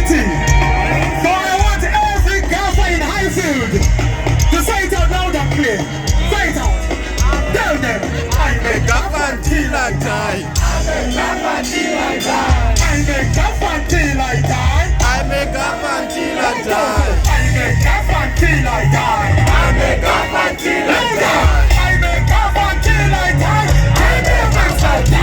mighty. So I want every gaffer in Highfield to say it out loud and clear. Say it out. Tell them, I make gaffer till I die. I make gaffer till I die. I make gaffer till I die. I make gaffer till I die. I make gaffer till I die. I make gaffer till I die. I make gaffer till I die. I make myself